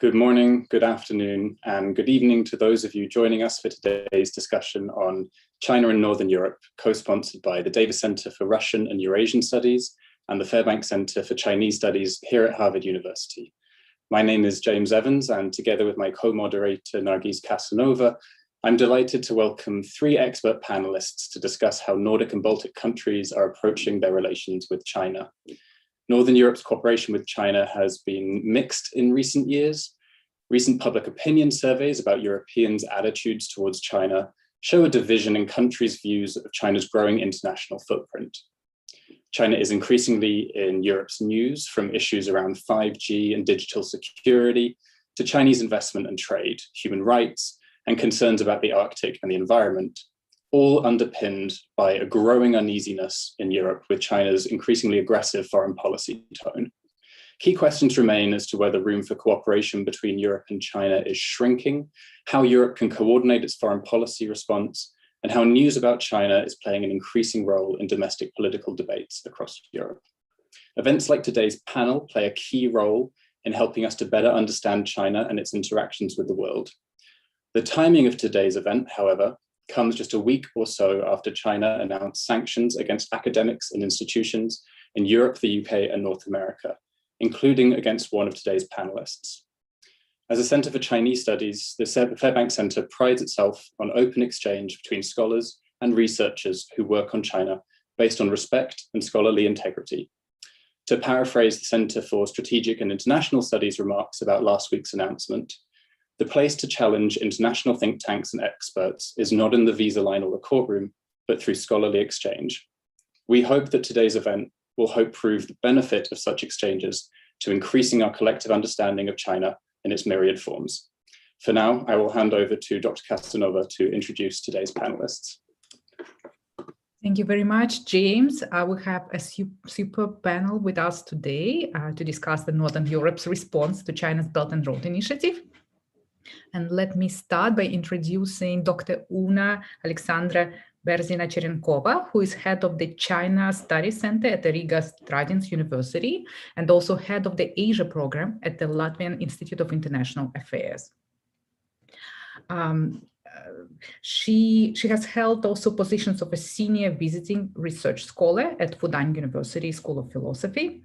Good morning, good afternoon, and good evening to those of you joining us for today's discussion on China and Northern Europe, co-sponsored by the Davis Center for Russian and Eurasian Studies and the Fairbanks Center for Chinese Studies here at Harvard University. My name is James Evans, and together with my co-moderator Nargis Kassenova, I'm delighted to welcome three expert panelists to discuss how Nordic and Baltic countries are approaching their relations with China. Northern Europe's cooperation with China has been mixed in recent years. Recent public opinion surveys about Europeans' attitudes towards China show a division in countries' views of China's growing international footprint. China is increasingly in Europe's news, from issues around 5G and digital security to Chinese investment and trade, human rights, and concerns about the Arctic and the environment, all underpinned by a growing uneasiness in Europe with China's increasingly aggressive foreign policy tone. Key questions remain as to whether room for cooperation between Europe and China is shrinking, how Europe can coordinate its foreign policy response, and how news about China is playing an increasing role in domestic political debates across Europe. Events like today's panel play a key role in helping us to better understand China and its interactions with the world. The timing of today's event, however, comes just a week or so after China announced sanctions against academics and institutions in Europe, the UK, and North America, including against one of today's panelists. As a Center for Chinese Studies, the Fairbanks Center prides itself on open exchange between scholars and researchers who work on China based on respect and scholarly integrity. To paraphrase the Center for Strategic and International Studies remarks about last week's announcement, the place to challenge international think tanks and experts is not in the visa line or the courtroom, but through scholarly exchange. We hope that today's event will prove the benefit of such exchanges to increasing our collective understanding of China in its myriad forms. For now, I will hand over to Dr. Kassenova to introduce today's panelists. Thank you very much, James. We have a super panel with us today to discuss the Northern Europe's response to China's Belt and Road Initiative. And let me start by introducing Dr. Aleksandra Bērziņa-Čerenkova, who is head of the China Studies Center at the Riga Stradiņas University and also head of the Asia program at the Latvian Institute of International Affairs. She has held also positions of a senior visiting research scholar at Fudan University School of Philosophy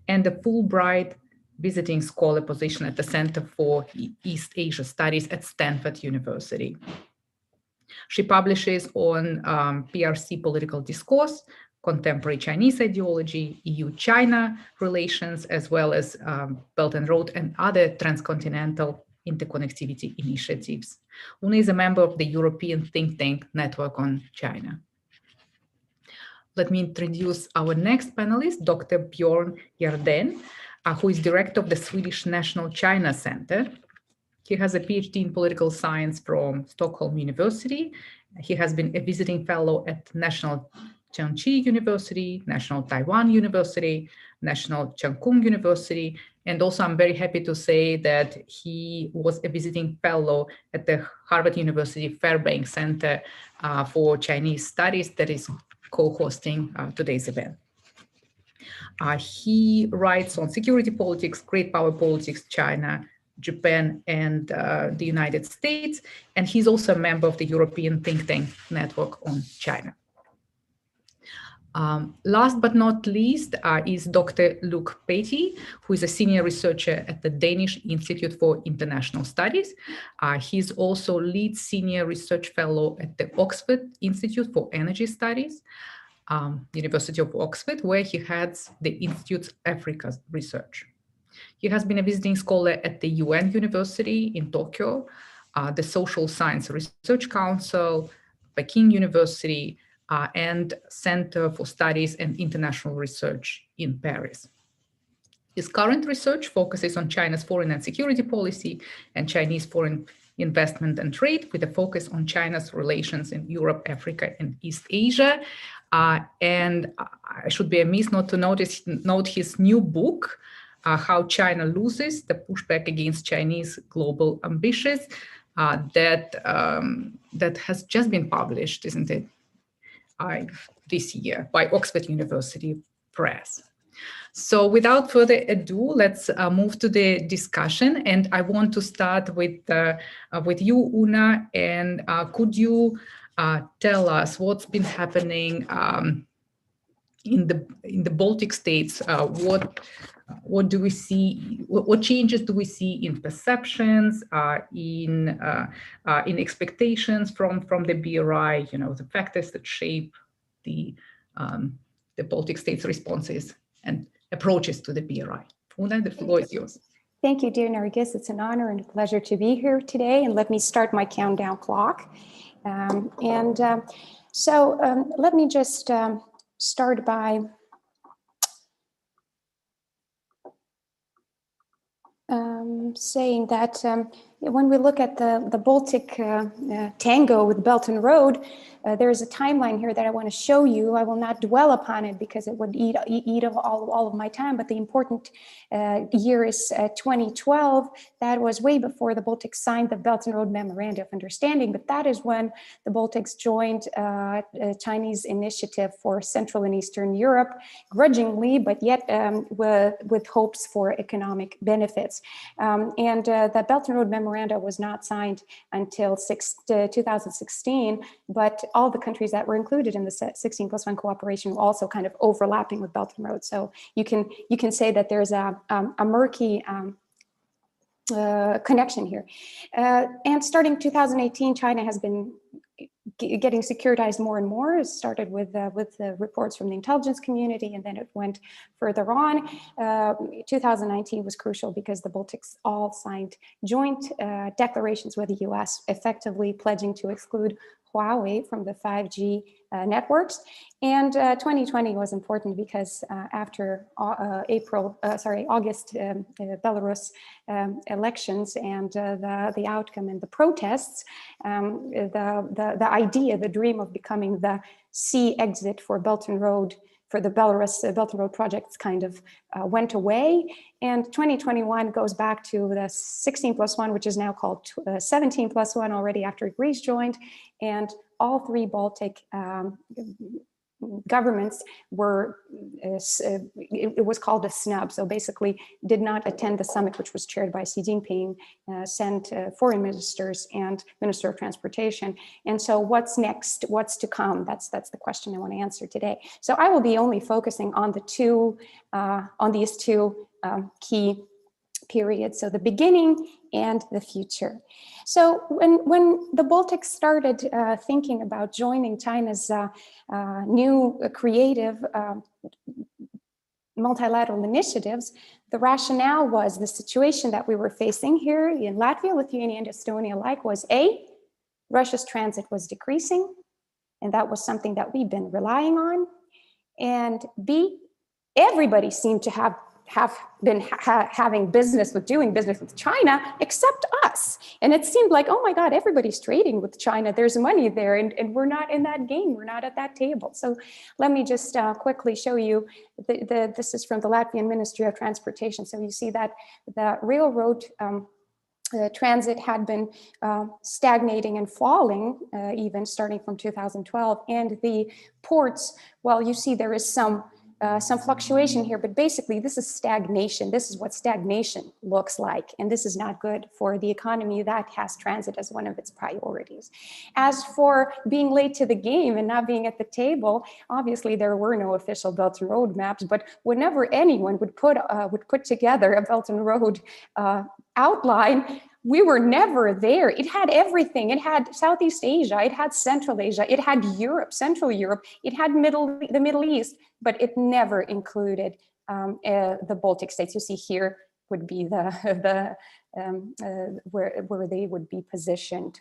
and a Fulbright visiting scholar position at the Center for East Asia Studies at Stanford University. She publishes on PRC political discourse, contemporary Chinese ideology, EU-China relations, as well as Belt and Road and other transcontinental interconnectivity initiatives. Una is a member of the European think tank Network on China. Let me introduce our next panelist, Dr. Björn Jerdén, who is director of the Swedish National China Center. He has a PhD in political science from Stockholm University. He has been a visiting fellow at National Chengchi University, National Taiwan University, National Cheng Kung University, and also I'm very happy to say that he was a visiting fellow at the Harvard University Fairbanks Center for Chinese Studies that is co-hosting today's event. He writes on security politics, great power politics, China, Japan, and the United States, and he's also a member of the European think tank Network on China. Last but not least is Dr. Luc Patey, who is a senior researcher at the Danish Institute for International Studies. He's also lead senior research fellow at the Oxford Institute for Energy Studies, University of Oxford, where he heads the Institute's Africa research. He has been a visiting scholar at the UN University in Tokyo, the Social Science Research Council, Peking University, and Center for Studies and International Research in Paris. His current research focuses on China's foreign and security policy and Chinese foreign investment and trade, with a focus on China's relations in Europe, Africa, and East Asia. And I should be amiss not to note his new book, How China Loses, the Pushback Against Chinese Global Ambitions, that has just been published, isn't it, this year by Oxford University Press. So without further ado, let's move to the discussion. And I want to start with you, Una. And could you tell us what's been happening in the Baltic states? What do we see? What changes do we see in perceptions, in expectations from the BRI? You know, the factors that shape the Baltic states' responses and approaches to the BRI. Una, the floor is yours. Thank you, dear Nargis. It's an honor and a pleasure to be here today. And let me start my countdown clock. Let me just start by saying that when we look at the Baltic tango with Belt and Road, there is a timeline here that I want to show you. I will not dwell upon it because it would eat all of my time, but the important year is 2012. That was way before the Baltics signed the Belt and Road Memorandum of Understanding, but that is when the Baltics joined Chinese initiative for Central and Eastern Europe, grudgingly, but yet with hopes for economic benefits. The Belt and Road Memorandum was not signed until 2016, but all the countries that were included in the 16+1 cooperation were also kind of overlapping with Belt and Road. So you can say that there's a murky connection here. And starting 2018, China has been getting securitized more and more. It started with the reports from the intelligence community, and then it went further on. 2019 was crucial because the Baltics all signed joint declarations with the US, effectively pledging to exclude Huawei from the 5G networks. And 2020 was important because after August Belarus elections and the outcome and the protests, the idea, the dream of becoming the sea exit for Belt and Road, for the Belarus Belt and Road projects kind of went away. And 2021 goes back to the 16+1, which is now called 17+1 already after Greece joined. And all three Baltic governments were, it was called a snub. So basically did not attend the summit, which was chaired by Xi Jinping, sent foreign ministers and Minister of Transportation. And so what's next? What's to come? That's the question I want to answer today. So I will be only focusing on these two key periods. So the beginning and the future. So when the Baltics started thinking about joining China's new creative multilateral initiatives, the rationale was the situation that we were facing here in Latvia, Lithuania, and Estonia alike was A, Russia's transit was decreasing, and that was something that we've been relying on, and B, everybody seemed to have been doing business with China except us. And it seemed like, oh my God, everybody's trading with China. There's money there and we're not in that game. We're not at that table. So let me just quickly show you, this is from the Latvian Ministry of Transportation. So you see that the railroad transit had been stagnating and falling even starting from 2012. And the ports, well, you see there is some fluctuation here, but basically this is stagnation. This is what stagnation looks like. And this is not good for the economy that has transit as one of its priorities. As for being late to the game and not being at the table, obviously there were no official Belt and Road maps, but whenever anyone would put together a Belt and Road outline, we were never there. It had everything. It had Southeast Asia, it had Central Asia, it had Europe, Central Europe, it had the Middle East, but it never included the Baltic states. You see here would be where they would be positioned.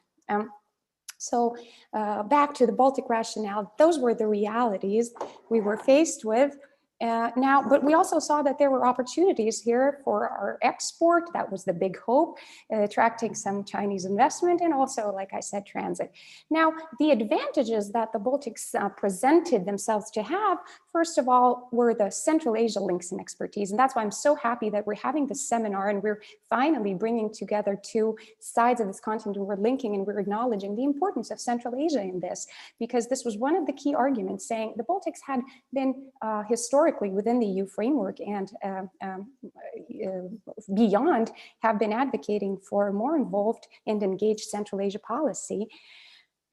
So back to the Baltic rationale, those were the realities we were faced with. But we also saw that there were opportunities here for our export. That was the big hope, attracting some Chinese investment and also, like I said, transit. Now, the advantages that the Baltics presented themselves to have, first of all, were the Central Asia links and expertise. And that's why I'm so happy that we're having this seminar and we're finally bringing together two sides of this continent and we're linking and we're acknowledging the importance of Central Asia in this, because this was one of the key arguments saying the Baltics had been historically historically within the EU framework and beyond have been advocating for more involved and engaged Central Asia policy,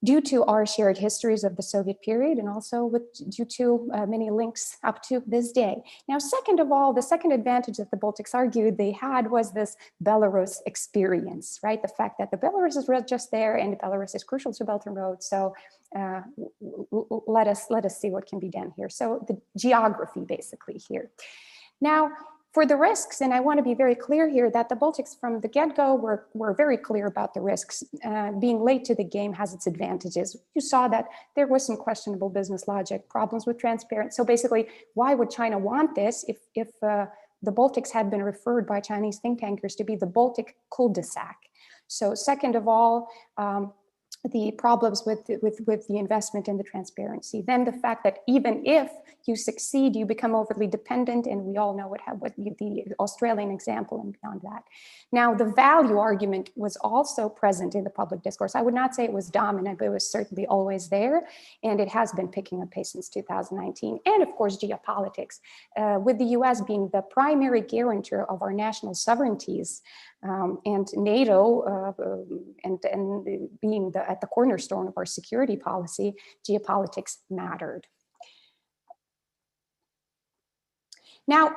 due to our shared histories of the Soviet period and also due to many links up to this day. Now, second of all, the second advantage that the Baltics argued they had was this Belarus experience, right? The fact that the Belarus is just there and Belarus is crucial to Belt and Road. So let us see what can be done here. So the geography basically here. Now, for the risks, and I want to be very clear here that the Baltics from the get-go were very clear about the risks. Being late to the game has its advantages. You saw that there was some questionable business logic, problems with transparency. So basically, why would China want this if the Baltics had been referred by Chinese think tankers to be the Baltic cul-de-sac? So second of all, the problems with the investment and the transparency. Then the fact that even if you succeed, you become overly dependent, and we all know what the Australian example and beyond that. Now, the value argument was also present in the public discourse. I would not say it was dominant, but it was certainly always there, and it has been picking up pace since 2019. And of course, geopolitics, with the US being the primary guarantor of our national sovereignties, and NATO and being at the cornerstone of our security policy, geopolitics mattered. Now,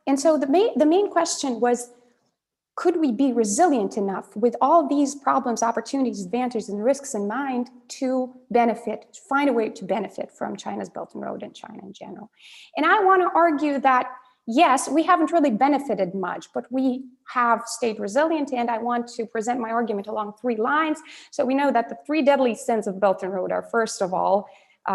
and so the main question was, could we be resilient enough with all these problems, opportunities, advantages, and risks in mind to benefit, to find a way to benefit from China's Belt and Road and China in general? And I want to argue that yes, we haven't really benefited much, but we have stayed resilient, and I want to present my argument along 3 lines. So we know that the 3 deadly sins of Belt and Road are, first of all,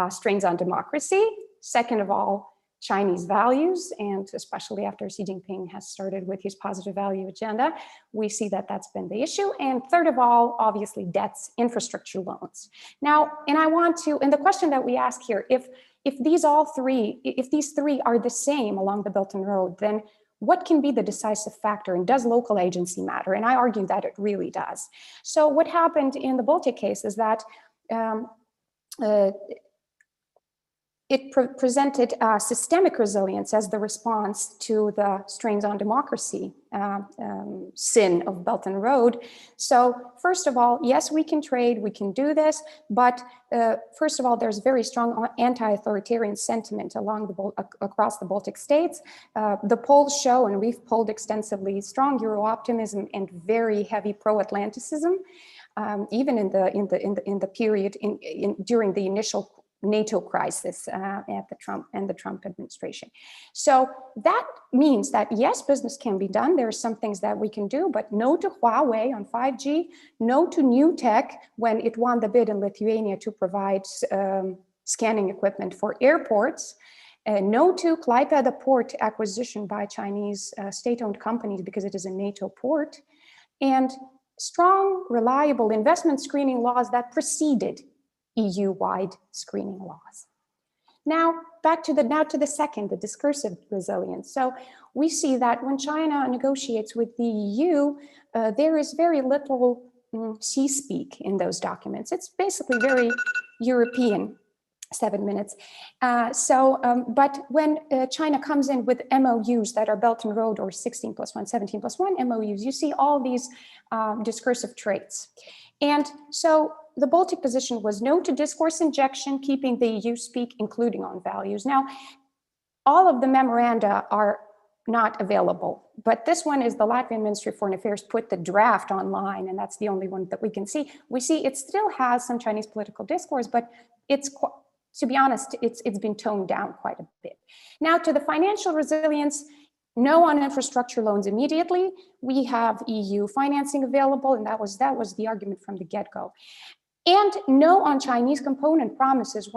strains on democracy, second of all, Chinese values, and especially after Xi Jinping has started with his positive value agenda, we see that that's been the issue. And third of all, obviously, debts, infrastructure loans. Now, and I want to, and the question that we ask here, if these 3 are the same along the Belt and Road, then what can be the decisive factor, and does local agency matter? And I argue that it really does. So what happened in the Baltic case is that it presented systemic resilience as the response to the strains on democracy sin of Belt and Road. So first of all, yes, we can trade, we can do this, but first of all, there's very strong anti-authoritarian sentiment across the Baltic states. The polls show, and we've polled extensively, strong Euro-optimism and very heavy pro-Atlanticism, even in the period during the initial NATO crisis at the Trump administration. So that means that yes, business can be done. There are some things that we can do, but no to Huawei on 5G, no to new tech when it won the bid in Lithuania to provide scanning equipment for airports, no to Klaipėda port acquisition by Chinese state-owned companies because it is a NATO port, and strong, reliable investment screening laws that preceded EU-wide screening laws. Now, back to the second, the discursive resilience. So we see that when China negotiates with the EU, there is very little C-speak in those documents. It's basically very European. 7 minutes. But when China comes in with MOUs that are Belt and Road or 16+1, 17+1 MOUs, you see all these discursive traits. And so the Baltic position was no to discourse injection, keeping the EU speak, including on values. Now, all of the memoranda are not available, but this one is the Latvian Ministry of Foreign Affairs put the draft online, and that's the only one that we can see. We see it still has some Chinese political discourse, but it's, to be honest, it's been toned down quite a bit. Now, to the financial resilience, no on infrastructure loans immediately. We have EU financing available, and that was the argument from the get-go. And no on Chinese component promises.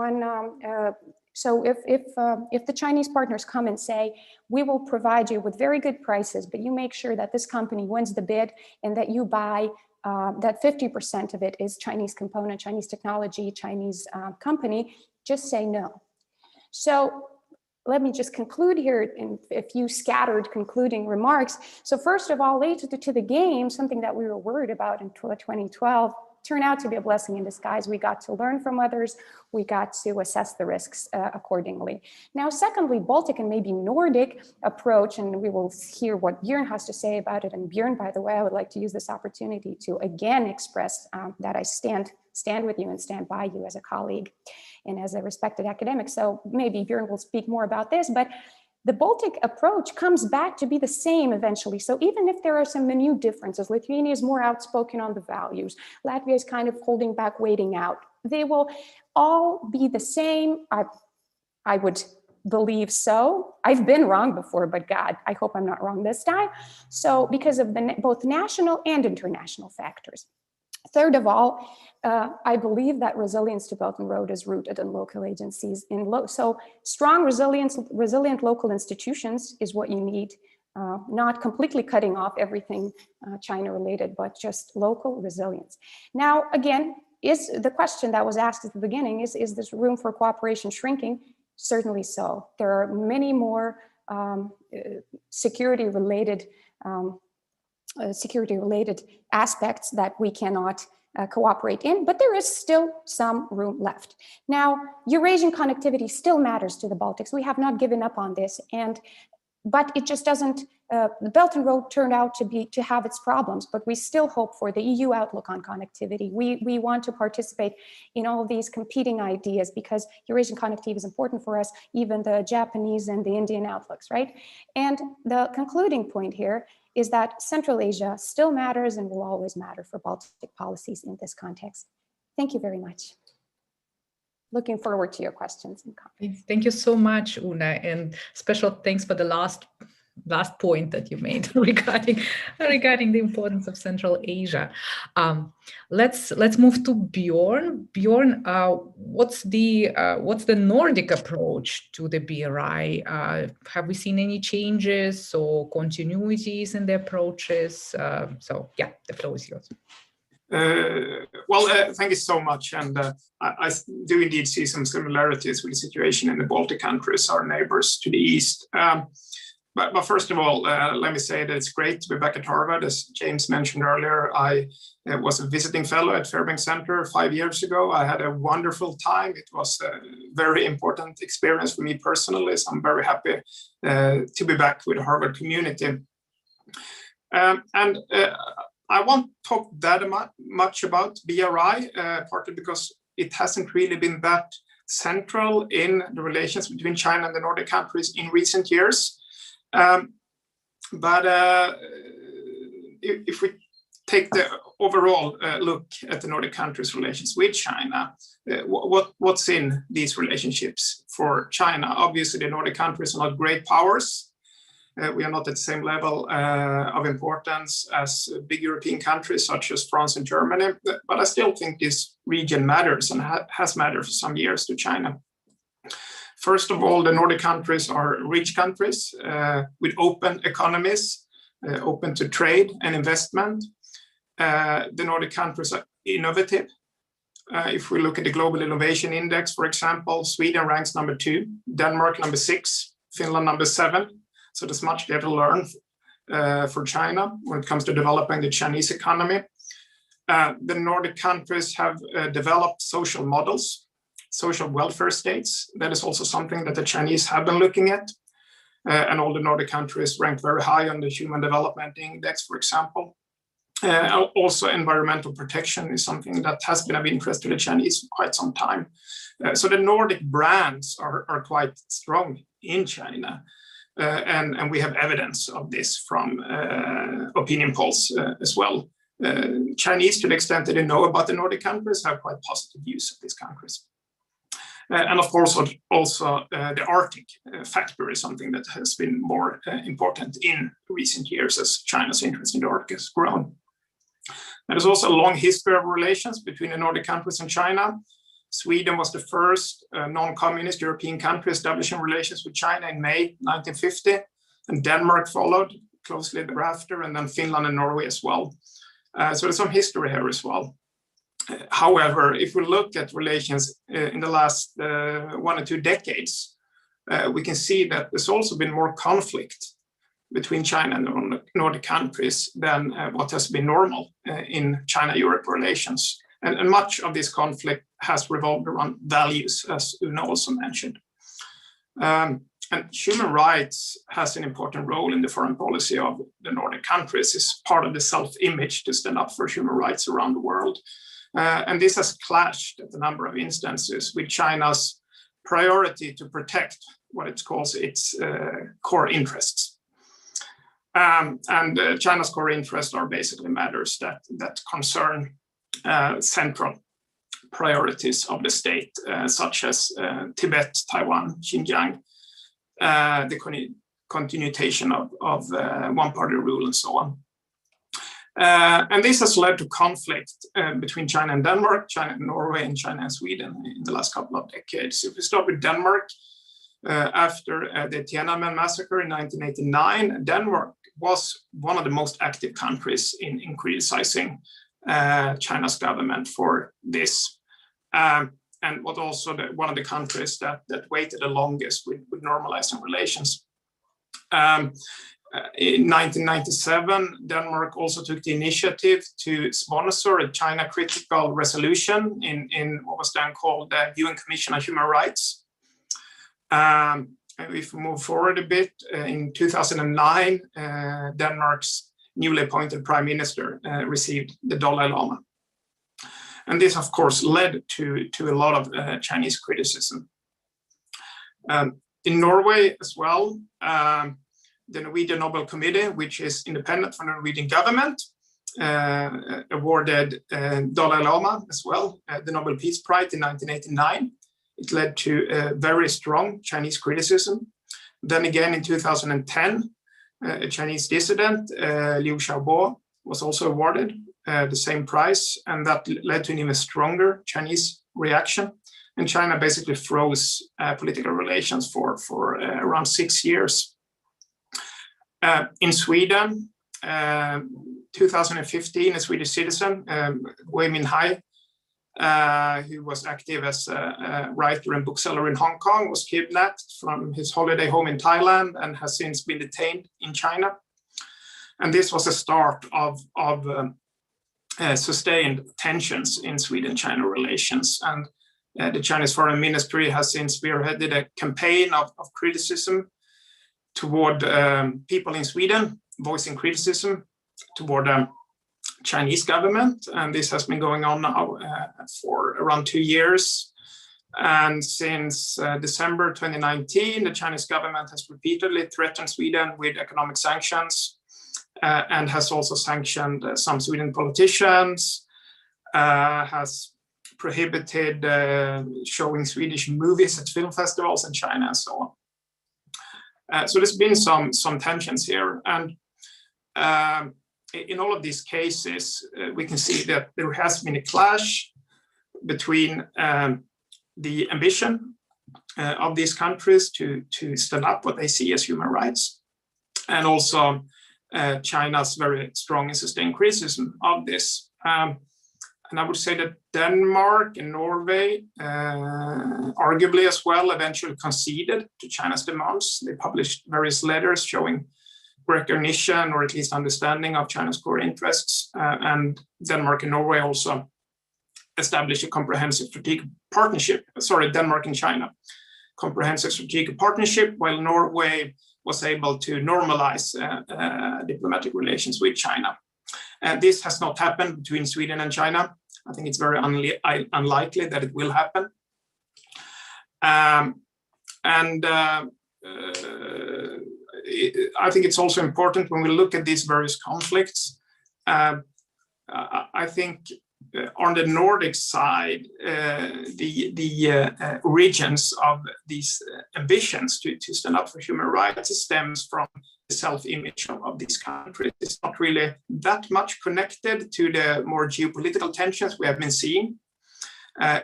So if the Chinese partners come and say, we will provide you with very good prices, but you make sure that this company wins the bid and that you buy that 50% of it is Chinese component, Chinese technology, Chinese company, just say no. So let me just conclude here in a few scattered concluding remarks. So first of all, late to the game, something that we were worried about in 2012, turn out to be a blessing in disguise. We got to learn from others. We got to assess the risks accordingly. Now, secondly, Baltic and maybe Nordic approach, and we will hear what Björn has to say about it. And Björn, by the way, I would like to use this opportunity to again express that I stand with you and stand by you as a colleague and as a respected academic. So maybe Björn will speak more about this, but the Baltic approach comes back to be the same eventually. So even if there are some minute differences, Lithuania is more outspoken on the values, Latvia is kind of holding back, waiting out, they will all be the same. I would believe so. I've been wrong before, but God, I hope I'm not wrong this time. So because of both national and international factors. Third of all, I believe that resilience to Belt and Road is rooted in local agencies. So strong resilient local institutions is what you need, not completely cutting off everything China related, but just local resilience. Now, again, is the question that was asked at the beginning, is this room for cooperation shrinking? Certainly so. There are many more security-related aspects that we cannot cooperate in, but there is still some room left. Now, Eurasian connectivity still matters to the Baltics. We have not given up on this, but it just doesn't, the Belt and Road turned out to have its problems, but we still hope for the EU outlook on connectivity. We want to participate in all of these competing ideas because Eurasian connectivity is important for us, even the Japanese and the Indian outlooks, right? And the concluding point here is that Central Asia still matters and will always matter for Baltic policies in this context. Thank you very much. Looking forward to your questions and comments. Thank you so much, Una, and special thanks for the last point that you made regarding the importance of Central Asia. Let's move to Björn. Björn, what's the Nordic approach to the BRI? Have we seen any changes or continuities in the approaches? So yeah, the floor is yours. Thank you so much. And I do indeed see some similarities with the situation in the Baltic countries, our neighbors to the east. But first of all, let me say that it's great to be back at Harvard. As James mentioned earlier, I was a visiting fellow at Fairbanks Center 5 years ago. I had a wonderful time. It was a very important experience for me personally. So I'm very happy to be back with the Harvard community. I won't talk that much about BRI, partly because it hasn't really been that central in the relations between China and the Nordic countries in recent years. But if we take the overall look at the Nordic countries' relations with China, what's in these relationships for China? Obviously, the Nordic countries are not great powers. We are not at the same level of importance as big European countries such as France and Germany, but I still think this region matters and has mattered for some years to China. First of all, the Nordic countries are rich countries with open economies, open to trade and investment. The Nordic countries are innovative. If we look at the Global Innovation Index, for example, Sweden ranks number 2, Denmark number 6, Finland number 7. So there's much there to learn for China when it comes to developing the Chinese economy. The Nordic countries have developed social models, social welfare states. That is also something that the Chinese have been looking at. And all the Nordic countries rank very high on the Human Development Index, for example. Also, environmental protection is something that has been of interest to the Chinese for quite some time. So the Nordic brands are quite strong in China. And we have evidence of this from opinion polls as well. Chinese, to the extent that they know about the Nordic countries, have quite positive views of these countries. And of course, also the Arctic factor is something that has been more important in recent years as China's interest in the Arctic has grown. There is also a long history of relations between the Nordic countries and China. Sweden was the first non-communist European country establishing relations with China in May 1950, and Denmark followed closely thereafter, and then Finland and Norway as well. So there's some history here as well. However, if we look at relations in the last 1 or 2 decades, we can see that there's also been more conflict between China and the Nordic countries than what has been normal in China-Europe relations. And much of this conflict has revolved around values, as Una also mentioned. And human rights has an important role in the foreign policy of the Nordic countries. It's part of the self-image to stand up for human rights around the world. And this has clashed at a number of instances with China's priority to protect what it calls its core interests. And China's core interests are basically matters that concern central priorities of the state, such as Tibet, Taiwan, Xinjiang, the continuation of one-party rule and so on. And this has led to conflict between China and Denmark, China and Norway, and China and Sweden in the last couple of decades. If we start with Denmark, after the Tiananmen massacre in 1989, Denmark was one of the most active countries in criticizing China's government for this. And was also one of the countries that waited the longest with normalizing relations. In 1997, Denmark also took the initiative to sponsor a China critical resolution in what was then called the UN Commission on Human Rights. And if we move forward a bit, in 2009, Denmark's newly appointed prime minister received the Dalai Lama. And this, of course, led to a lot of Chinese criticism. In Norway as well, the Norwegian Nobel Committee, which is independent from the Norwegian government, awarded Dalai Lama as well the Nobel Peace Prize in 1989. It led to very strong Chinese criticism. Then again in 2010, a Chinese dissident, Liu Xiaobo, was also awarded the same prize, and that led to an even stronger Chinese reaction. And China basically froze political relations for around 6 years. In Sweden, 2015, a Swedish citizen, Wei Minhai, who was active as a writer and bookseller in Hong Kong, was kidnapped from his holiday home in Thailand and has since been detained in China. And this was a start of sustained tensions in Sweden-China relations. And the Chinese Foreign Ministry has since spearheaded a campaign of criticism toward people in Sweden, voicing criticism toward the Chinese government. And this has been going on now for around 2 years. And since December 2019, the Chinese government has repeatedly threatened Sweden with economic sanctions and has also sanctioned some Sweden politicians, has prohibited showing Swedish movies at film festivals in China and so on. So there's been some tensions here. And in all of these cases, we can see that there has been a clash between the ambition of these countries to stand up what they see as human rights, and also China's very strong and sustained criticism of this. And I would say that Denmark and Norway, arguably as well, eventually conceded to China's demands. They published various letters showing recognition or at least understanding of China's core interests. And Denmark and Norway also established a comprehensive strategic partnership, Denmark and China, comprehensive strategic partnership, while Norway was able to normalize diplomatic relations with China. And this has not happened between Sweden and China. I think it's very unlikely that it will happen. I think it's also important when we look at these various conflicts. I think on the Nordic side, the origins of these ambitions to stand up for human rights stems from the self-image of these countries. It's not really that much connected to the more geopolitical tensions we have been seeing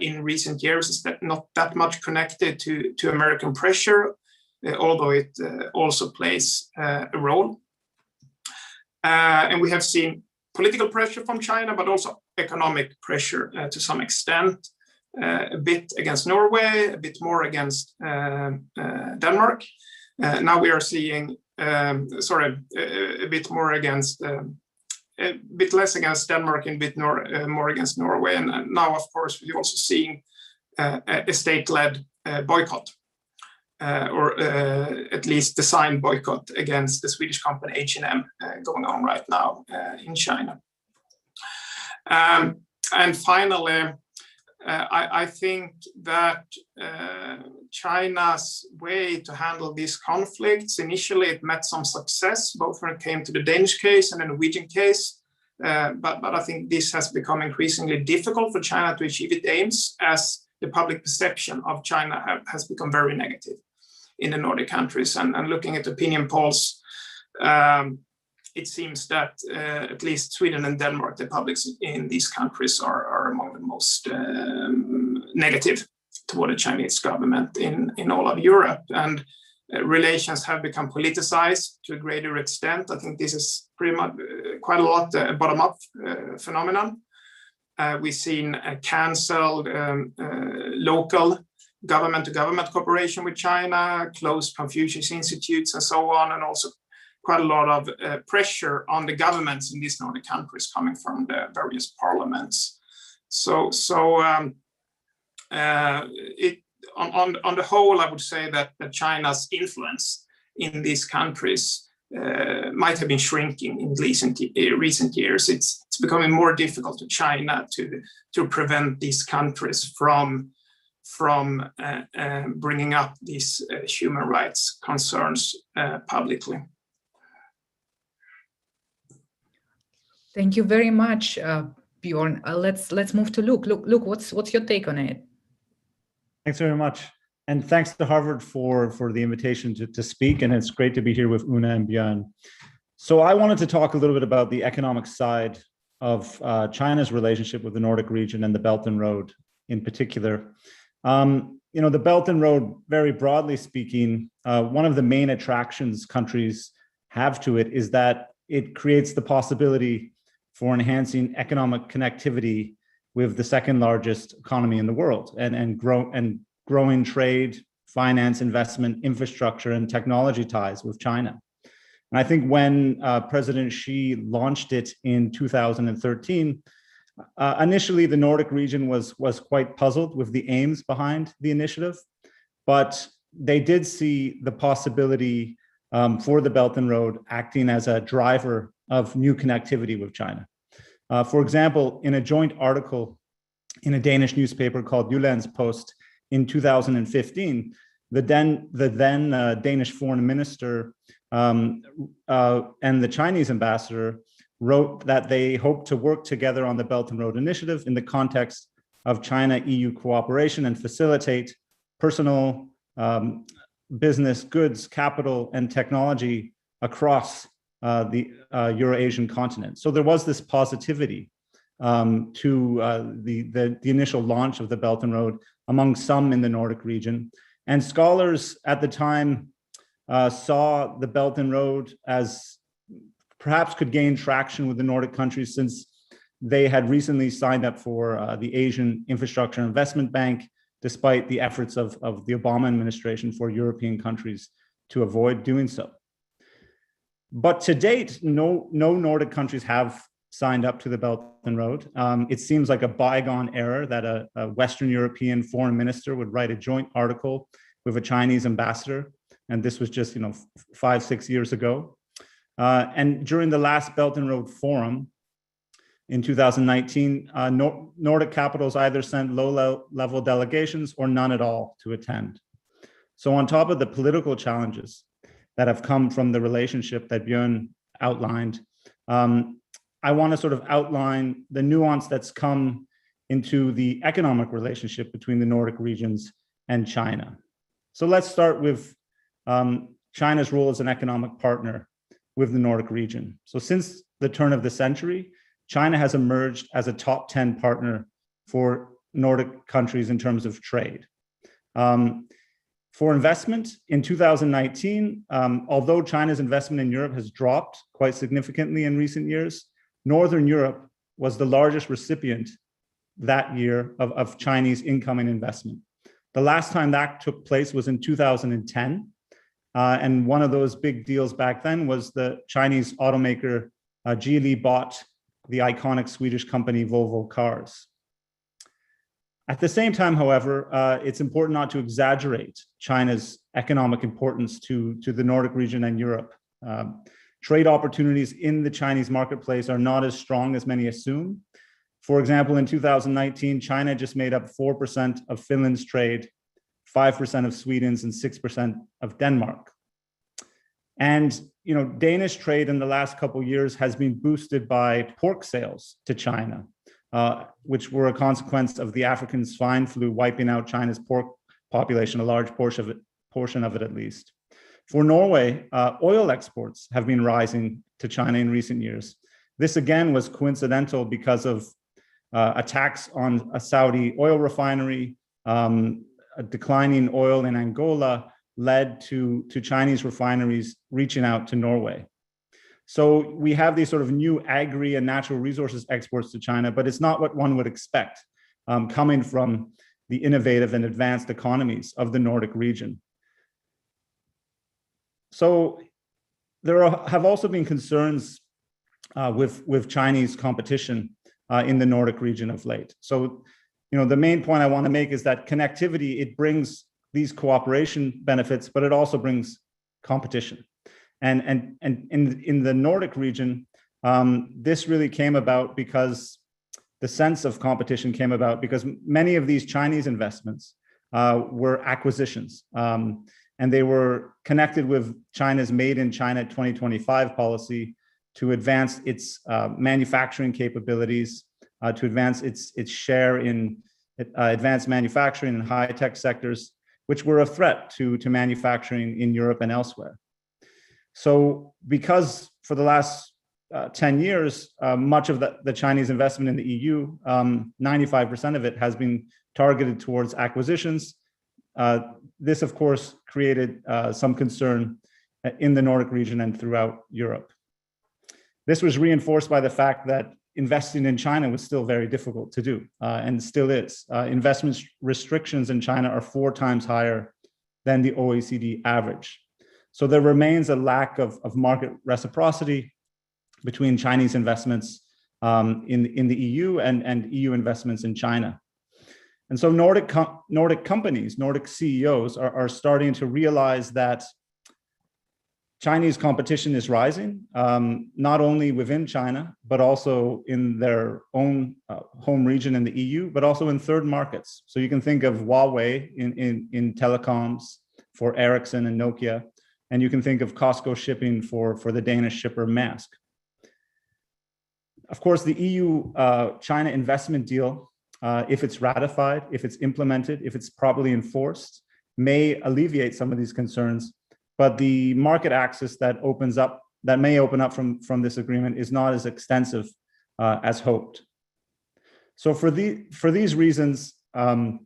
in recent years. It's not that much connected to American pressure, although it also plays a role. And we have seen political pressure from China, but also economic pressure to some extent, a bit against Norway, a bit more against Denmark. Now we are seeing, a bit more against a bit less against Denmark and a bit more against Norway. And now, of course, we're also seeing a state-led boycott, or at least design boycott against the Swedish company H&M going on right now in China. And finally, I think that China's way to handle these conflicts, initially it met some success, both when it came to the Danish case and the Norwegian case. But I think this has become increasingly difficult for China to achieve its aims, as the public perception of China has become very negative in the Nordic countries. And looking at opinion polls, it seems that at least Sweden and Denmark, the publics in these countries are among the most negative toward the Chinese government in all of Europe. And relations have become politicized to a greater extent. I think this is pretty much quite a lot a bottom-up phenomenon. We've seen a canceled local government-to-government cooperation with China, closed Confucius institutes and so on, and also quite a lot of pressure on the governments in these Nordic countries coming from the various parliaments. So on the whole, I would say that China's influence in these countries might have been shrinking in recent years. It's becoming more difficult to China to prevent these countries from bringing up these human rights concerns publicly. Thank you very much, Björn. Let's move to Luke. Luke, what's your take on it? Thanks very much. And thanks to Harvard for the invitation to speak. And it's great to be here with Una and Björn. So I wanted to talk a little bit about the economic side of China's relationship with the Nordic region and the Belt and Road in particular. The Belt and Road, very broadly speaking, one of the main attractions countries have to it is that it creates the possibility for enhancing economic connectivity with the second largest economy in the world, and growing trade, finance, investment, infrastructure, and technology ties with China. And I think when President Xi launched it in 2013, initially the Nordic region was quite puzzled with the aims behind the initiative, but they did see the possibility for the Belt and Road acting as a driver of new connectivity with China. For example, in a joint article in a Danish newspaper called Jyllands-Posten in 2015, the then Danish foreign minister and the Chinese ambassador wrote that they hope to work together on the Belt and Road Initiative in the context of China-EU cooperation and facilitate personal, business, goods, capital, and technology across the Eurasian continent. So there was this positivity to the initial launch of the Belt and Road among some in the Nordic region. And scholars at the time saw the Belt and Road as perhaps could gain traction with the Nordic countries, since they had recently signed up for the Asian Infrastructure Investment Bank, despite the efforts of the Obama administration for European countries to avoid doing so. But to date, no Nordic countries have signed up to the Belt and Road. It seems like a bygone era that a Western European foreign minister would write a joint article with a Chinese ambassador. And this was just 5-6 years ago. And during the last Belt and Road Forum in 2019, Nordic capitals either sent low-level delegations or none at all to attend. So on top of the political challenges that have come from the relationship that Björn outlined, I want to sort of outline the nuance that's come into the economic relationship between the Nordic regions and China. So let's start with China's role as an economic partner with the Nordic region. So since the turn of the century, China has emerged as a top 10 partner for Nordic countries in terms of trade. For investment in 2019, although China's investment in Europe has dropped quite significantly in recent years, Northern Europe was the largest recipient that year of Chinese incoming investment. The last time that took place was in 2010. And one of those big deals back then was the Chinese automaker Geely bought the iconic Swedish company Volvo Cars. At the same time, however, it's important not to exaggerate China's economic importance to the Nordic region and Europe. Trade opportunities in the Chinese marketplace are not as strong as many assume. For example, in 2019, China just made up 4% of Finland's trade, 5% of Sweden's, and 6% of Denmark. And Danish trade in the last couple of years has been boosted by pork sales to China, which were a consequence of the African swine flu wiping out China's pork population, a large portion of it at least. For Norway, oil exports have been rising to China in recent years. This again was coincidental because of attacks on a Saudi oil refinery, a declining oil in Angola led to Chinese refineries reaching out to Norway. So we have these sort of new agri and natural resources exports to China, but it's not what one would expect coming from the innovative and advanced economies of the Nordic region. So there have also been concerns with Chinese competition in the Nordic region of late. So, the main point I want to make is that connectivity, it brings these cooperation benefits, but it also brings competition. And in the Nordic region, this really came about because the sense of competition came about because many of these Chinese investments were acquisitions. And they were connected with China's Made in China 2025 policy to advance its manufacturing capabilities, to advance its share in advanced manufacturing and high-tech sectors, which were a threat to manufacturing in Europe and elsewhere. So because for the last 10 years, much of the Chinese investment in the EU, 95% of it has been targeted towards acquisitions. This, of course, created some concern in the Nordic region and throughout Europe. This was reinforced by the fact that investing in China was still very difficult to do, and still is. Investment restrictions in China are 4 times higher than the OECD average. So there remains a lack of market reciprocity between Chinese investments in the EU and EU investments in China. And so Nordic companies, Nordic CEOs are starting to realize that Chinese competition is rising, not only within China, but also in their own home region in the EU, but also in third markets. So you can think of Huawei in telecoms for Ericsson and Nokia, and you can think of Costco shipping for the Danish shipper Maersk. Of course, the EU-China investment deal, if it's ratified, if it's implemented, if it's properly enforced, may alleviate some of these concerns. But the market access that may open up from this agreement is not as extensive as hoped. So for these reasons, the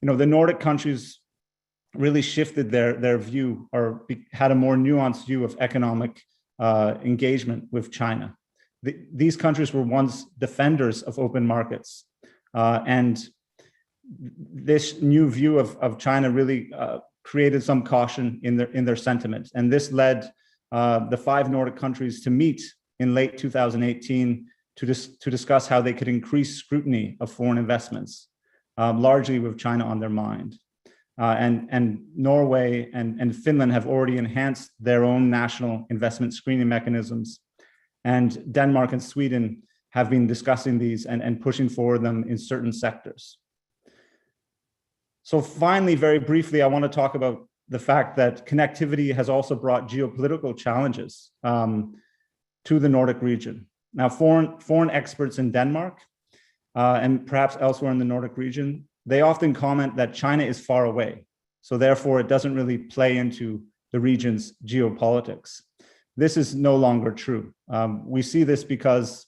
Nordic countries really shifted their view or had a more nuanced view of economic engagement with China. These countries were once defenders of open markets, and this new view of China really created some caution in their sentiment. And this led the 5 Nordic countries to meet in late 2018 to discuss how they could increase scrutiny of foreign investments, largely with China on their mind. And Norway and Finland have already enhanced their own national investment screening mechanisms. And Denmark and Sweden have been discussing these and pushing forward them in certain sectors. So finally, very briefly, I want to talk about the fact that connectivity has also brought geopolitical challenges to the Nordic region. Now, foreign experts in Denmark and perhaps elsewhere in the Nordic region, they often comment that China is far away. So therefore, it doesn't really play into the region's geopolitics. This is no longer true. We see this because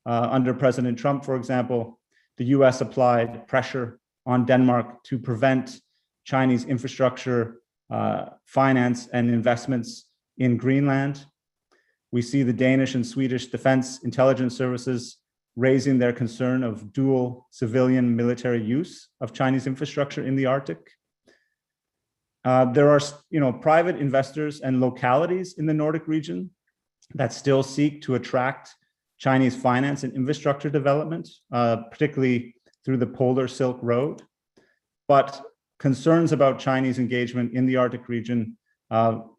under President Trump, for example, the US applied pressure on Denmark to prevent Chinese infrastructure, finance, and investments in Greenland. We see the Danish and Swedish defense intelligence services raising their concern of dual civilian military use of Chinese infrastructure in the Arctic. There are, private investors and localities in the Nordic region that still seek to attract Chinese finance and infrastructure development, particularly through the Polar Silk Road. But concerns about Chinese engagement in the Arctic region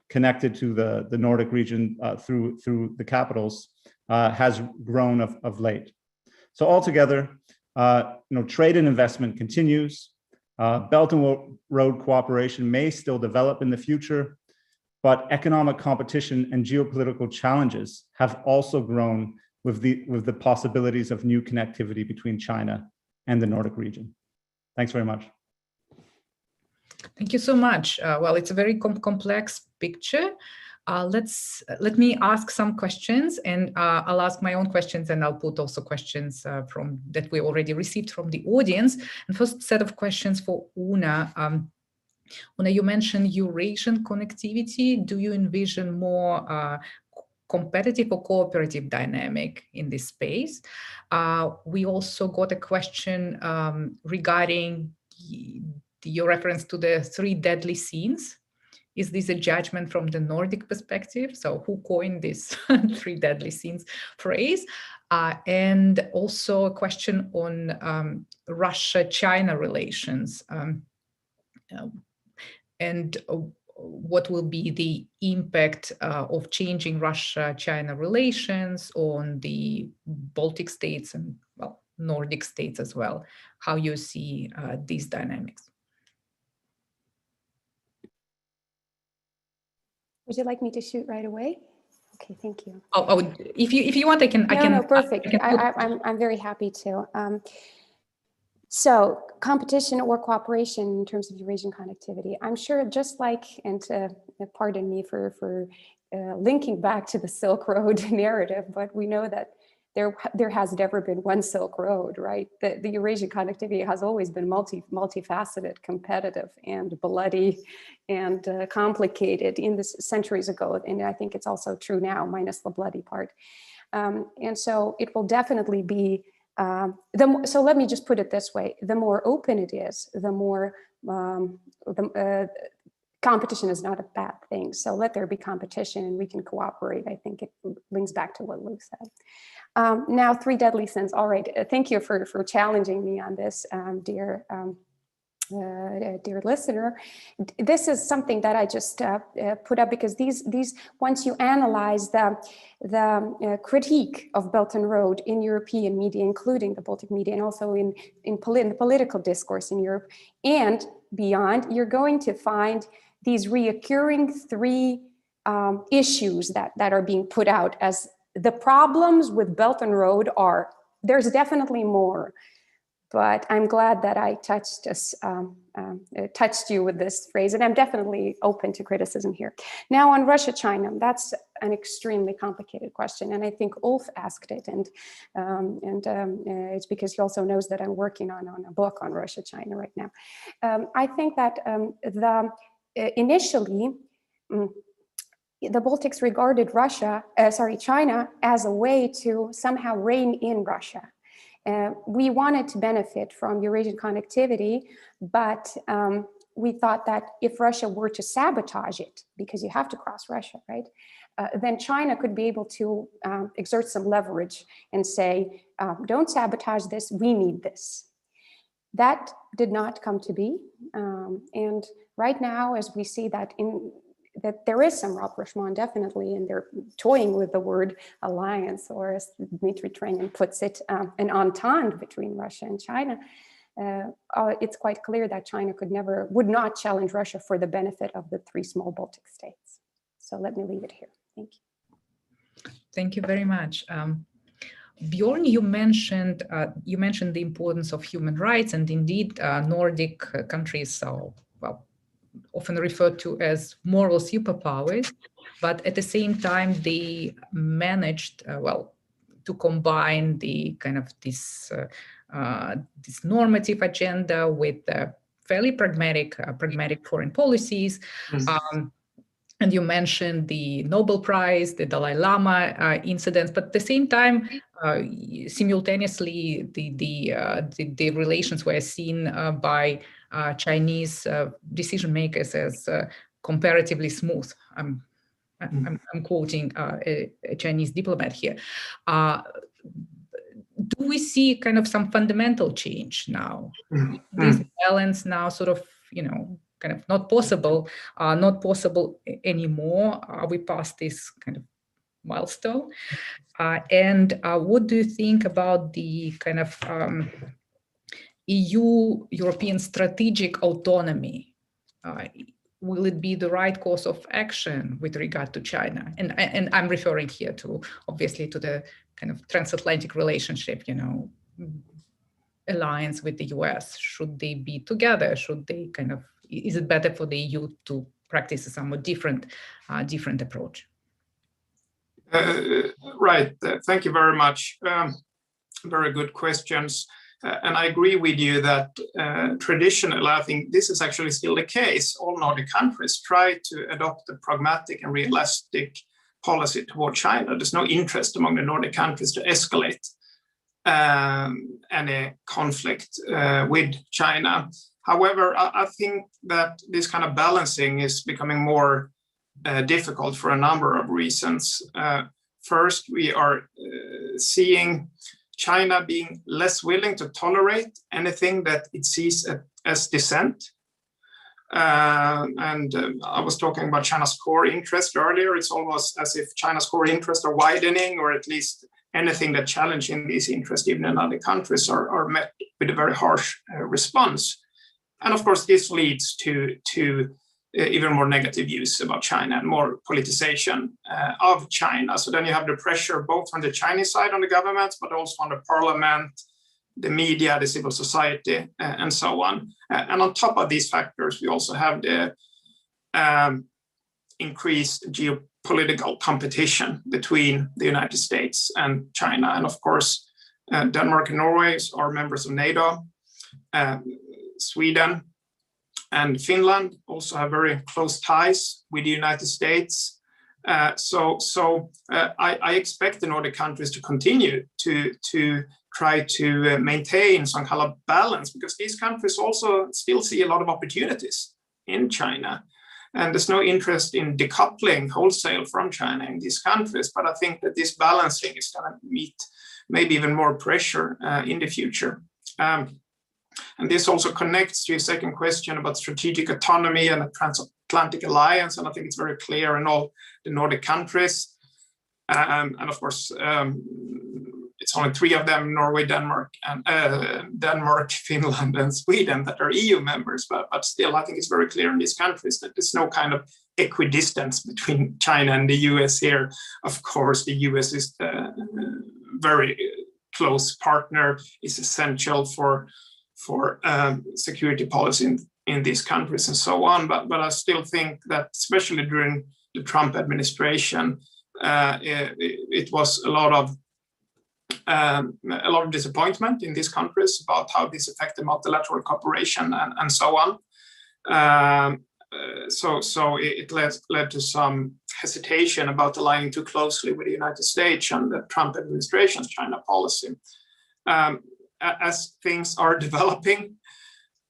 connected to the Nordic region through the capitals has grown of late. So altogether, trade and investment continues. Belt and Road cooperation may still develop in the future, but economic competition and geopolitical challenges have also grown with the possibilities of new connectivity between China and the Nordic region. Thanks very much. Thank you so much. Well, it's a very complex picture. Let me ask some questions, and I'll ask my own questions, and I'll put also questions that we already received from the audience. And first set of questions for Una. Una, you mentioned Eurasian connectivity. Do you envision more competitive or cooperative dynamic in this space? We also got a question regarding your reference to the 3 deadly sins. Is this a judgment from the Nordic perspective? So who coined this 3 deadly sins phrase? And also a question on Russia-China relations. And what will be the impact of changing Russia-China relations on the Baltic states and, well, Nordic states as well? How you see these dynamics? Would you like me to shoot right away? Okay, thank you. Oh, if you want, I can. No, perfect. I'm very happy to. So competition or cooperation in terms of Eurasian connectivity. I'm sure just like, and pardon me for linking back to the Silk Road narrative, but we know that there has never been one Silk Road, right? The Eurasian connectivity has always been multifaceted, competitive, and bloody, and complicated in this centuries ago. And I think it's also true now, minus the bloody part. And so it will definitely be, so let me just put it this way, the more open it is, the more, competition is not a bad thing. So let there be competition and we can cooperate. I think it links back to what Luke said. Now, 3 deadly sins. All right, thank you for challenging me on this, dear listener. This is something that I just put up because these once you analyze the critique of Belt and Road in European media, including the Baltic media, and also in the political discourse in Europe and beyond, you're going to find these reoccurring 3 issues that are being put out as the problems with Belt and Road are. There's definitely more. But I'm glad that I touched you with this phrase, and I'm definitely open to criticism here. Now on Russia-China, that's an extremely complicated question, and I think Ulf asked it, and it's because he also knows that I'm working on a book on Russia-China right now. I think that initially, the Baltics regarded China as a way to somehow rein in Russia. We wanted to benefit from Eurasian connectivity, but we thought that if Russia were to sabotage it, because you have to cross Russia, right? Then China could be able to exert some leverage and say, don't sabotage this, we need this. That did not come to be. And right now, as we see that there is some rapprochement, definitely, and they're toying with the word alliance, or as Dmitry Trenin puts it, an entente between Russia and China. It's quite clear that China would not challenge Russia for the benefit of the 3 small Baltic states. So let me leave it here. Thank you. Thank you very much. Björn, you mentioned the importance of human rights, and indeed, Nordic countries are, well, often referred to as moral superpowers, but at the same time, they managed, to combine the kind of this normative agenda with fairly pragmatic foreign policies. Mm-hmm. And you mentioned the Nobel Prize, the Dalai Lama incidents, but at the same time, simultaneously, the relations were seen by Chinese decision makers as comparatively smooth. I'm quoting a Chinese diplomat here. do we see kind of some fundamental change now? This balance now sort of, kind of not possible anymore? Are we past this kind of milestone? And what do you think about the kind of European strategic autonomy? Will it be the right course of action with regard to China? And I'm referring here to, obviously, to the kind of transatlantic relationship, alliance with the US. Should they be together? Should they kind of, is it better for the EU to practice a somewhat different approach? Right. Thank you very much. Very good questions. And I agree with you that traditionally, I think this is actually still the case. All Nordic countries try to adopt a pragmatic and realistic policy toward China. There's no interest among the Nordic countries to escalate any conflict with China. However, I think that this kind of balancing is becoming more difficult for a number of reasons. First, we are seeing China being less willing to tolerate anything that it sees as dissent. And I was talking about China's core interest earlier. It's almost as if China's core interests are widening, or at least anything that challenging these interests, even in other countries, are met with a very harsh response. And of course, this leads to even more negative views about China and more politicization of China. So then you have the pressure both on the Chinese side on the government, but also on the parliament, the media, the civil society, and so on. And on top of these factors, we also have the increased geopolitical competition between the United States and China. And of course, Denmark and Norway are members of NATO. Sweden and Finland also have very close ties with the United States. So I expect the Nordic countries to continue to try to maintain some kind of balance, because these countries also still see a lot of opportunities in China. And there's no interest in decoupling wholesale from China in these countries. But I think that this balancing is going to meet maybe even more pressure in the future. And this also connects to your second question about strategic autonomy and a transatlantic alliance. And I think it's very clear in all the Nordic countries. And of course, it's only 3 of them, Norway, Denmark, Finland, and Sweden, that are EU members. But still, I think it's very clear in these countries that there's no kind of equidistance between China and the US here. Of course, the US is the very close partner, is essential for security policy in these countries and so on. But I still think that, especially during the Trump administration, it was a lot of disappointment in these countries about how this affected multilateral cooperation and so on. So it led to some hesitation about aligning too closely with the United States and the Trump administration's China policy. As things are developing,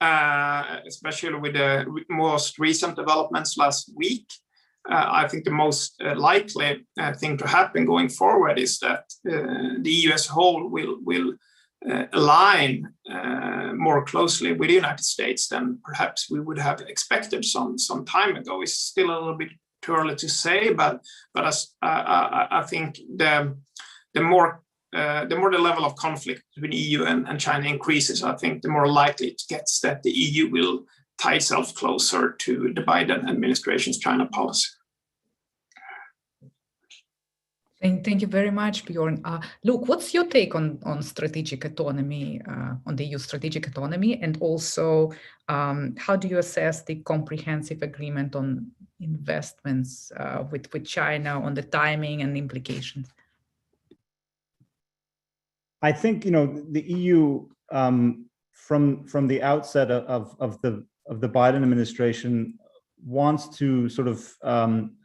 especially with the most recent developments last week, I think the most likely thing to happen going forward is that the EU as a whole will align more closely with the United States than perhaps we would have expected some time ago. It's still a little bit too early to say, but I think the more the level of conflict between EU and China increases, I think the more likely it gets that the EU will tie itself closer to the Biden administration's China policy. Thank you very much, Björn. Luke, what's your take on strategic autonomy, on the EU strategic autonomy, and also how do you assess the comprehensive agreement on investments with China, on the timing and implications? I think the EU from the outset of the Biden administration wants to sort of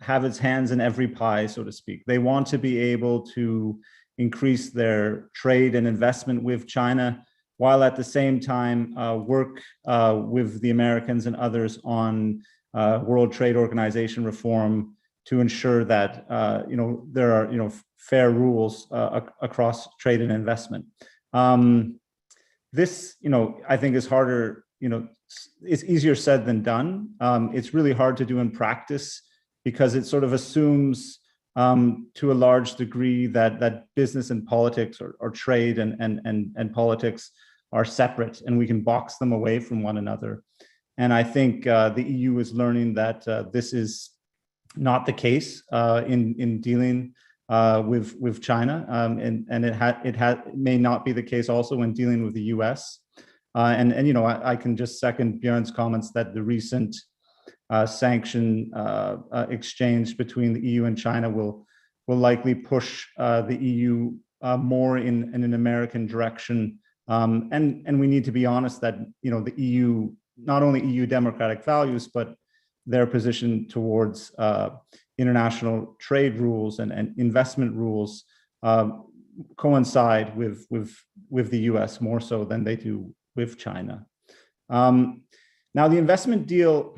have its hands in every pie, so to speak. They want to be able to increase their trade and investment with China, while at the same time work with the Americans and others on World Trade Organization reform, to ensure that there are fair rules across trade and investment. This I think is harder. It's easier said than done. It's really hard to do in practice because it sort of assumes to a large degree that business and politics or trade and politics are separate and we can box them away from one another. And I think the EU is learning that this is not the case in dealing with China, and it may not be the case also when dealing with the US. I can just second Björn's comments that the recent sanction exchange between the EU and China will likely push the EU more in an American direction. And we need to be honest that the EU, not only EU democratic values, but their position towards international trade rules and investment rules coincide with the US more so than they do with China. Now the investment deal,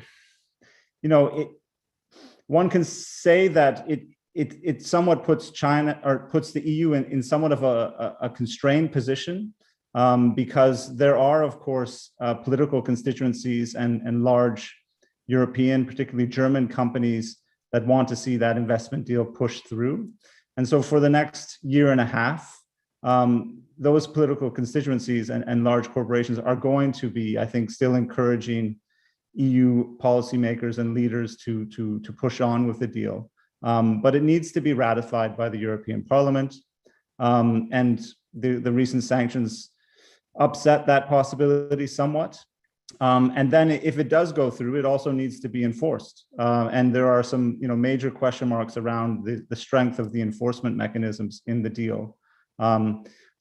one can say that it somewhat puts China or puts the EU in somewhat of a constrained position because there are, of course, political constituencies and large European, particularly German companies that want to see that investment deal pushed through. And so for the next year and a half, those political constituencies and large corporations are going to be, I think, still encouraging EU policymakers and leaders to push on with the deal. But it needs to be ratified by the European Parliament. And the recent sanctions upset that possibility somewhat. And then if it does go through, it also needs to be enforced. And there are some major question marks around the strength of the enforcement mechanisms in the deal.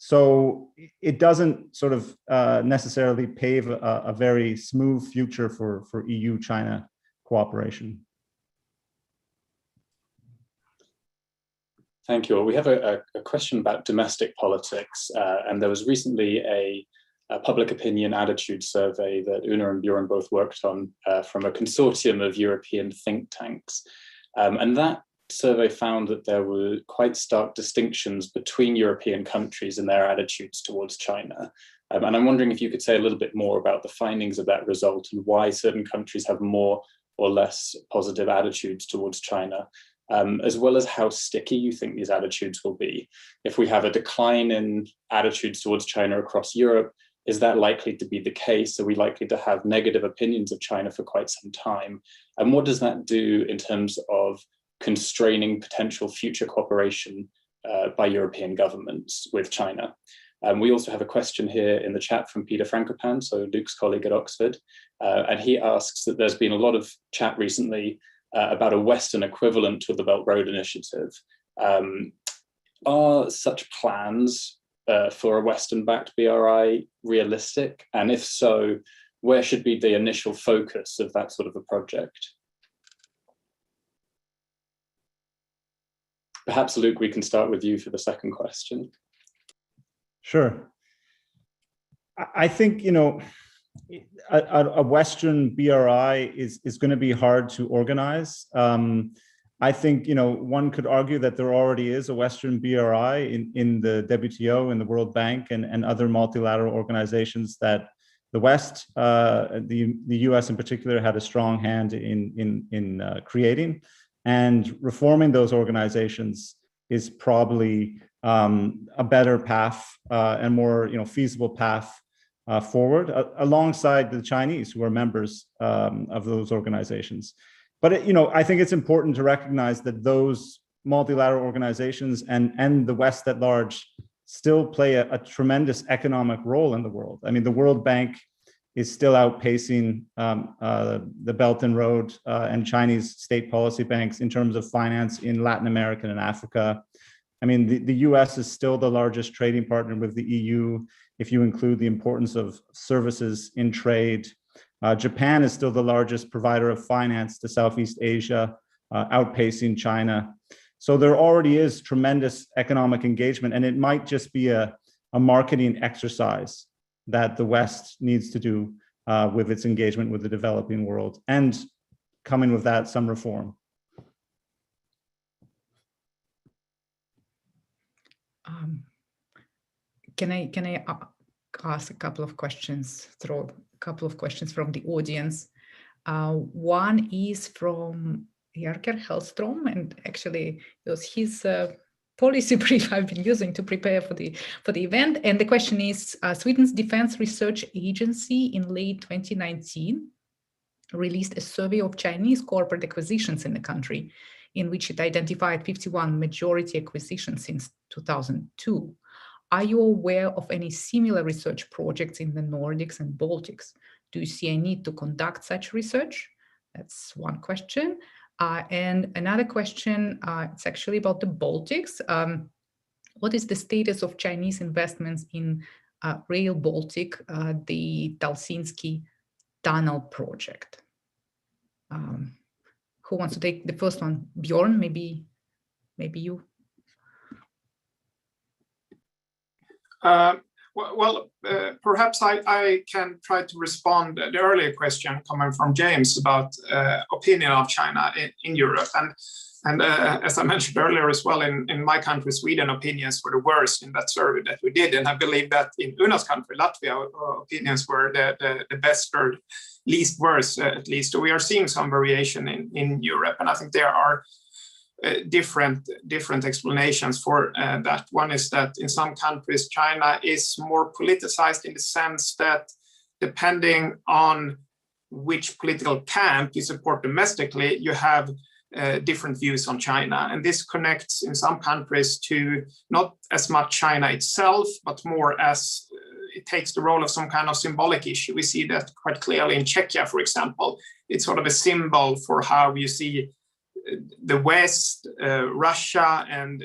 So it doesn't sort of necessarily pave a very smooth future for EU-China cooperation. Thank you. Well, we have a question about domestic politics, and there was recently a public opinion attitude survey that Una and Björn both worked on from a consortium of European think tanks. And that survey found that there were quite stark distinctions between European countries and their attitudes towards China. And I'm wondering if you could say a little bit more about the findings of that result and why certain countries have more or less positive attitudes towards China, as well as how sticky you think these attitudes will be. If we have a decline in attitudes towards China across Europe, is that likely to be the case? Are we likely to have negative opinions of China for quite some time? And what does that do in terms of constraining potential future cooperation by European governments with China? We also have a question here in the chat from Peter Frankopan, so Luke's colleague at Oxford, and he asks that there's been a lot of chat recently about a Western equivalent to the Belt Road Initiative. Are such plans for a Western-backed BRI realistic? And if so, where should be the initial focus of that sort of a project? Perhaps, Luke, we can start with you for the second question. Sure. I think, a Western BRI is going to be hard to organize. I think, one could argue that there already is a Western BRI in the WTO, in the World Bank, and other multilateral organizations that the West, the US in particular, had a strong hand in creating. And reforming those organizations is probably a better path and more feasible path forward, alongside the Chinese, who are members of those organizations. But I think it's important to recognize that those multilateral organizations and the West at large still play a tremendous economic role in the world. I mean, the World Bank is still outpacing the Belt and Road and Chinese state policy banks in terms of finance in Latin America and Africa. I mean, the US is still the largest trading partner with the EU, if you include the importance of services in trade. Japan is still the largest provider of finance to Southeast Asia, outpacing China. So there already is tremendous economic engagement, and it might just be a marketing exercise that the West needs to do with its engagement with the developing world, and coming with that, some reform. Can I ask a couple of questions, throw a couple of questions from the audience? One is from Jerker Hellstrom, and actually it was his policy brief I've been using to prepare for the event. And the question is, Sweden's Defense Research Agency in late 2019 released a survey of Chinese corporate acquisitions in the country, in which it identified 51 majority acquisitions since 2002. Are you aware of any similar research projects in the Nordics and Baltics? Do you see a need to conduct such research? That's one question. And another question, it's actually about the Baltics. What is the status of Chinese investments in Rail Baltic, the Helsinki tunnel project? Who wants to take the first one? Björn, maybe you. Perhaps I can try to respond to the earlier question coming from James about opinion of China in Europe. And as I mentioned earlier as well, in my country, Sweden, opinions were the worst in that survey that we did. And I believe that in Una's country, Latvia, opinions were the best or least worse, at least. So we are seeing some variation in Europe. And I think there are different explanations for that. One is that in some countries, China is more politicized in the sense that depending on which political camp you support domestically, you have different views on China. And this connects in some countries to not as much China itself, but more as it takes the role of some kind of symbolic issue. We see that quite clearly in Czechia, for example. It's sort of a symbol for how you see the West, Russia, and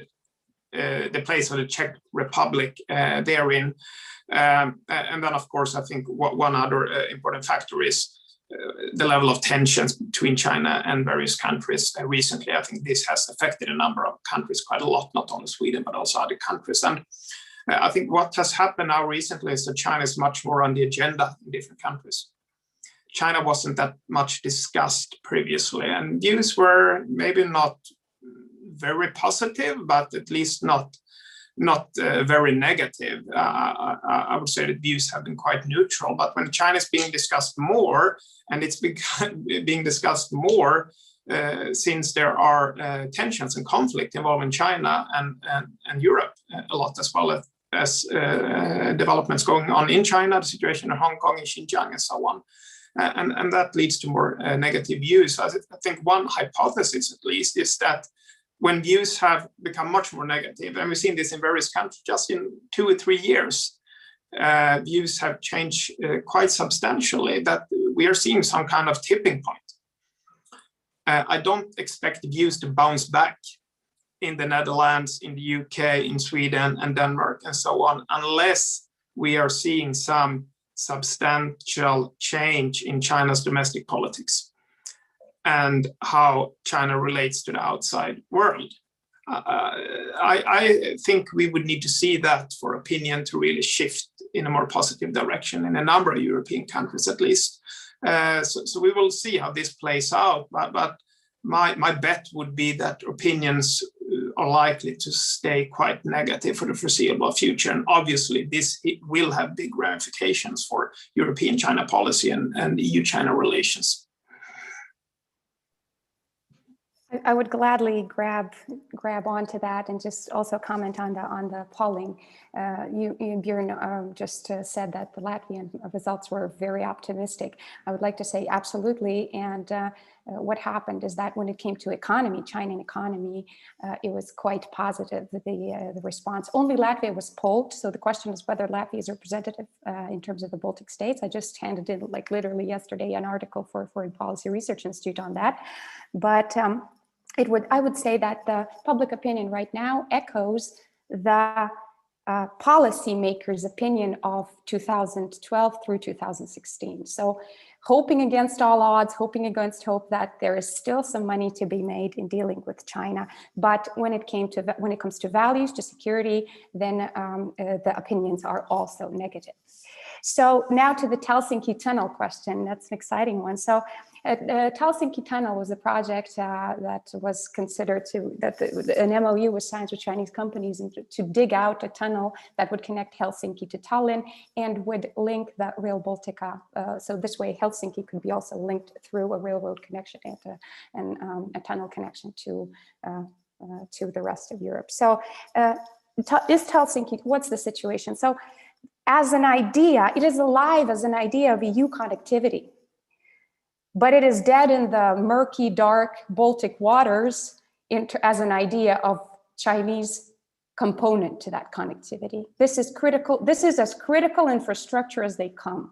the place of the Czech Republic therein. And then, of course, I think one other important factor is the level of tensions between China and various countries. Recently, I think this has affected a number of countries quite a lot, not only Sweden, but also other countries. And I think what has happened now recently is that China is much more on the agenda in different countries. China wasn't that much discussed previously, and views were maybe not very positive, but at least not very negative. I would say that views have been quite neutral. But when China is being discussed more, and it's being discussed more since there are tensions and conflict involving China and Europe a lot, as well as developments going on in China, the situation in Hong Kong, in Xinjiang, and so on. And that leads to more negative views. I think one hypothesis, at least, is that when views have become much more negative, and we've seen this in various countries, just in 2 or 3 years, views have changed quite substantially, that we are seeing some kind of tipping point. I don't expect views to bounce back in the Netherlands, in the UK, in Sweden, and Denmark, and so on, unless we are seeing some substantial change in China's domestic politics and how China relates to the outside world. I think we would need to see that for opinion to really shift in a more positive direction in a number of European countries, at least. So we will see how this plays out. But my bet would be that opinions are likely to stay quite negative for the foreseeable future. And obviously, this will have big ramifications for European China policy and EU-China relations. I would gladly grab onto that and just also comment on the polling. You Björn, just said that the Latvian results were very optimistic. I would like to say absolutely. And what happened is that when it came to economy, China economy, it was quite positive, the response. Only Latvia was polled. So the question is whether Latvia is representative in terms of the Baltic states. I just handed in, like literally yesterday, an article for Foreign Policy Research Institute on that. But I would say that the public opinion right now echoes the policymakers' opinion of 2012 through 2016. So hoping against all odds, hoping against hope that there is still some money to be made in dealing with China. But when it comes to values, to security, then the opinions are also negative. So now to the Helsinki tunnel question. That's an exciting one. So Helsinki Tunnel was a project that was considered an MOU was signed with Chinese companies to dig out a tunnel that would connect Helsinki to Tallinn and would link that Rail Baltica. So this way, Helsinki could be also linked through a railroad connection and a tunnel connection to the rest of Europe. So is Helsinki, what's the situation? So as an idea, it is alive as an idea of EU connectivity, but it is dead in the murky, dark Baltic waters as an idea of Chinese component to that connectivity. This is critical. This is as critical infrastructure as they come.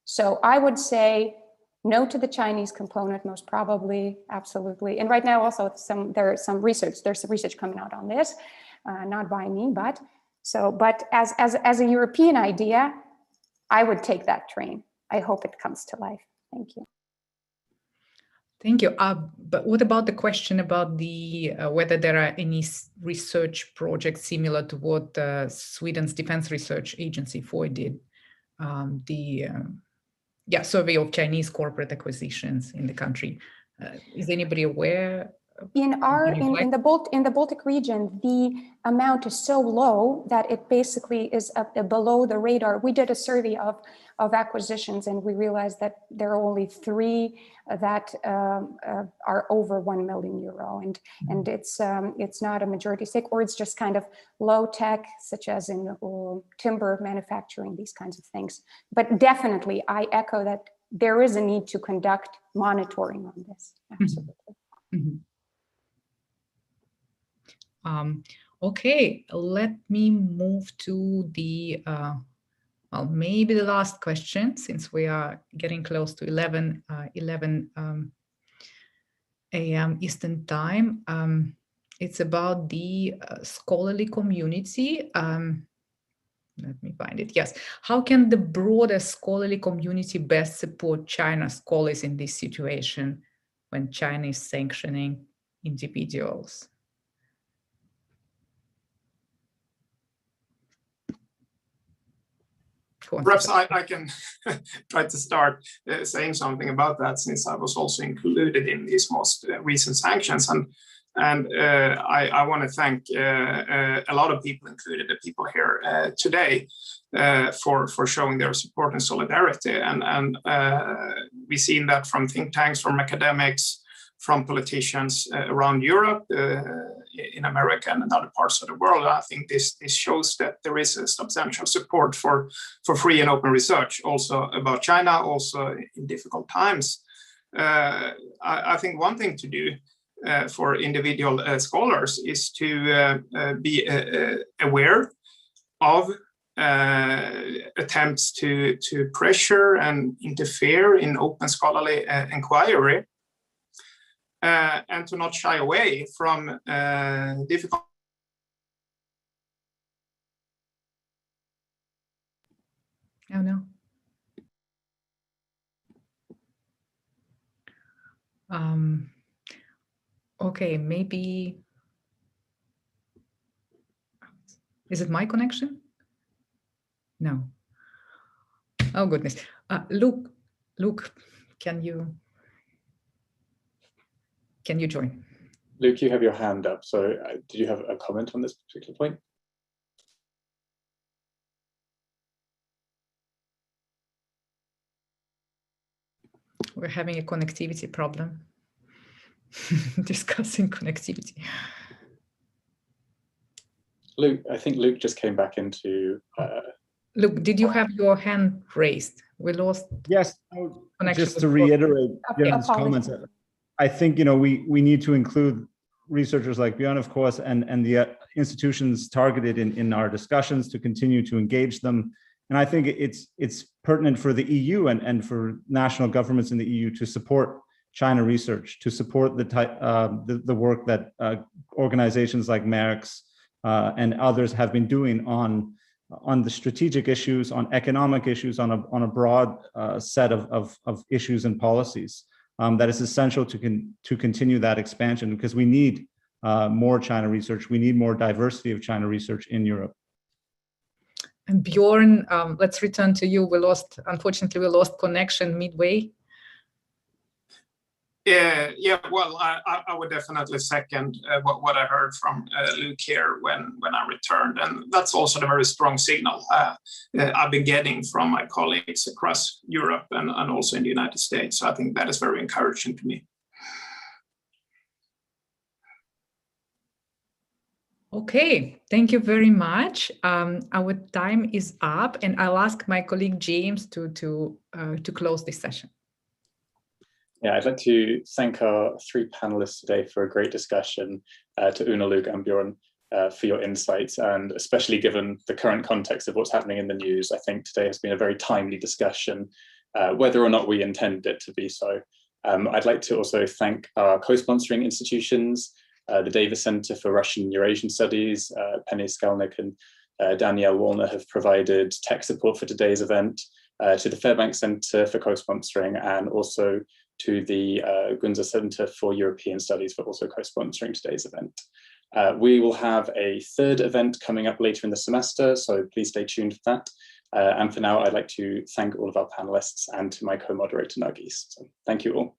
So I would say no to the Chinese component, most probably, absolutely. And right now also there's some research coming out on this, not by me, but as a European idea, I would take that train. I hope it comes to life. Thank you. Thank you. But what about the question about the whether there are any research projects similar to what Sweden's Defense Research Agency, FOI, did? Survey of Chinese corporate acquisitions in the country. Is anybody aware? In the Baltic region, the amount is so low that it basically is below the radar. We did a survey of acquisitions, and we realized that there are only 3 that are over 1 million euro, and it's not a majority stake, or it's just kind of low tech, such as in timber manufacturing, these kinds of things. But definitely, I echo that there is a need to conduct monitoring on this. Absolutely. Mm-hmm. Okay, let me move to the, maybe the last question, since we are getting close to 11 a.m. Eastern Time. It's about the scholarly community. Let me find it. Yes. How can the broader scholarly community best support China's scholars in this situation when China is sanctioning individuals? Perhaps I can try to start saying something about that, since I was also included in these most recent sanctions. And I want to thank a lot of people, including the people here today, for showing their support and solidarity. And we've seen that from think tanks, from academics, from politicians around Europe, in America, and in other parts of the world. I think this shows that there is a substantial support for free and open research, also about China, also in difficult times. I think one thing to do for individual scholars is to be aware of attempts to pressure and interfere in open scholarly inquiry, and to not shy away from difficult. Oh no. Okay, maybe. Is it my connection? No. Oh goodness. Luke, can you join? Luke, you have your hand up. So did you have a comment on this particular point? We're having a connectivity problem. Discussing connectivity. Luke, I think Luke just came back into... Luke, did you have your hand raised? We lost... Yes, just to reiterate Björn's comments, I think, we need to include researchers like Björn, of course, and the institutions targeted in our discussions, to continue to engage them. And I think it's pertinent for the EU and for national governments in the EU to support China research, to support the work that organizations like MERX and others have been doing on the strategic issues, on economic issues, on a broad set of issues and policies. That is essential to continue that expansion, because we need more China research. We need more diversity of China research in Europe. And Björn, let's return to you. Unfortunately, we lost connection midway. Yeah, well, I would definitely second what I heard from Luke here when I returned. And that's also the very strong signal I've been getting from my colleagues across Europe and also in the United States. So I think that is very encouraging to me. Okay, thank you very much. Our time is up, and I'll ask my colleague James to close this session. Yeah, I'd like to thank our three panelists today for a great discussion, to Una, Luke, and Björn for your insights, and especially given the current context of what's happening in the news, I think today has been a very timely discussion, whether or not we intended it to be so. I'd like to also thank our co-sponsoring institutions, the Davis Center for Russian and Eurasian Studies, Penny Skalnick and Danielle Wallner have provided tech support for today's event, to the Fairbanks Center for co-sponsoring, and also to the Gunza Center for European Studies for also co-sponsoring today's event. We will have a third event coming up later in the semester, so please stay tuned for that. And for now, I'd like to thank all of our panelists and to my co-moderator, Nargis. So thank you all.